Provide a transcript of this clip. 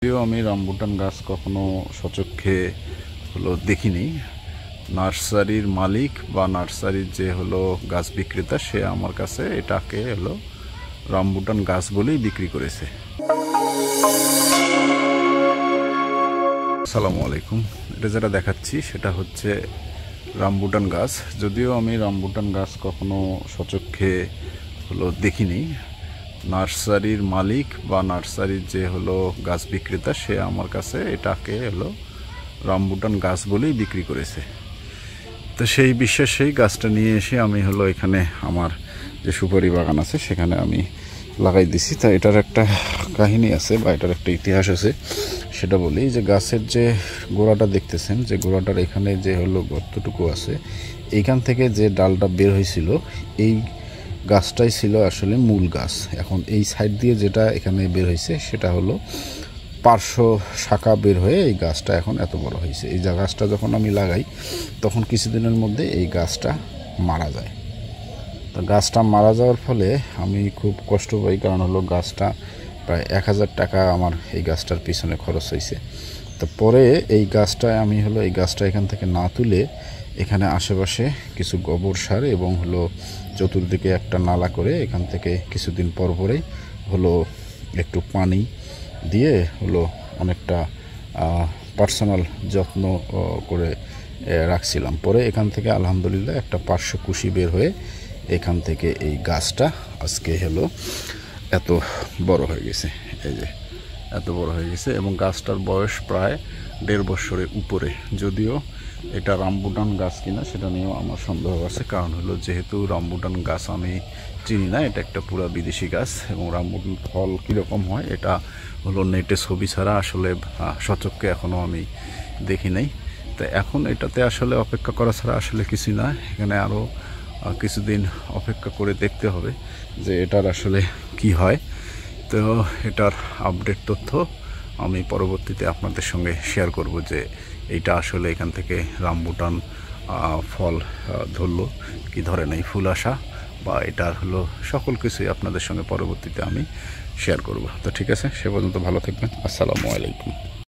যদিও আমি রামবুটান গাছ কখনো সচক্ষে দেখিনি। নার্সারির মালিক বা নার্সারির যে গাছ বিক্রেতা, সে আমার কাছে এটাকে রামবুটান গাছ বলেই বিক্রি করেছে। আসসালামু আলাইকুম। এটা যেটা দেখাচ্ছি সেটা হচ্ছে রামবুটান গাছ। যদিও আমি রামবুটান গাছ কখনো সচক্ষে দেখিনি। নার্সারির মালিক বা নার্সারির যে গাছ বিক্রেতা, সে আমার কাছে এটাকে রামবুটান গাছ বলেই বিক্রি করেছে। তো সেই বিশ্বাসেই গাছটা নিয়ে এসে আমি এখানে আমার যে সুপারি বাগান আছে সেখানে আমি লাগাই দিছি। তা এটার একটা কাহিনী আছে বা এটার একটা ইতিহাস আছে, সেটা বলি যে গাছের যে গোড়াটা দেখতেছেন, যে গোড়াটার এখানে যে গর্তটুকু আছে, এইখান থেকে যে ডালটা বের হয়েছিল, এই গাছটাই ছিল আসলে মূল গাছ। এখন এই সাইড দিয়ে যেটা এখানে বের হয়েছে সেটা পার্শ্ব শাখা বের হয়ে এই গাছটা এখন এত বড় হয়েছে। এই গাছটা যখন আমি লাগাই তখন কিছুদিনের মধ্যে এই গাছটা মারা যায়। তো গাছটা মারা যাওয়ার ফলে আমি খুব কষ্ট পাই, কারণ গাছটা প্রায় 1000 টাকা আমার এই গাছটার পিছনে খরচ হয়েছে। তো পরে এই গাছটা আমি এই গাছটা এখান থেকে না তুলে এখানে আশেপাশে কিছু গোবর সার এবং চতুর্দিকে একটা নালা করে এখান থেকে কিছুদিন পর পরেই একটু পানি দিয়ে অনেকটা পার্সোনাল যত্ন করে রাখছিলাম। পরে এখান থেকে আলহামদুলিল্লাহ একটা পার্শ্বকুশি বের হয়ে এখান থেকে এই গাছটা আজকে এত বড় হয়ে গেছে। এই যে এত বড় হয়ে গেছে এবং গাছটার বয়স প্রায় 1.5 বছরের উপরে। যদিও এটা রামবুটান গাছ কিনা সেটা নিয়েও আমার সন্দেহ আছে, কারণ যেহেতু রামবুটান গাছ আমি চিনি না, এটা একটা পুরা বিদেশি গাছ এবং রামবুটান ফল কীরকম হয় এটা নেটে ছবি ছাড়া আসলে সচক্ষে এখনও আমি দেখি নাই। তো এখন এটাতে আসলে অপেক্ষা করা ছাড়া আসলে কিছুই না। এখানে আরও কিছুদিন অপেক্ষা করে দেখতে হবে যে এটার আসলে কি হয়। তো এটার আপডেট তথ্য আমি পরবর্তীতে আপনাদের সঙ্গে শেয়ার করব যে এইটা আসলে এখান থেকে রামবুটান ফল ধরলো কি ধরে নাই, ফুল আসা বা এটার সকল কিছুই আপনাদের সঙ্গে পরবর্তীতে আমি শেয়ার করব। তো ঠিক আছে, সে পর্যন্ত ভালো থাকবেন। আসসালামু আলাইকুম।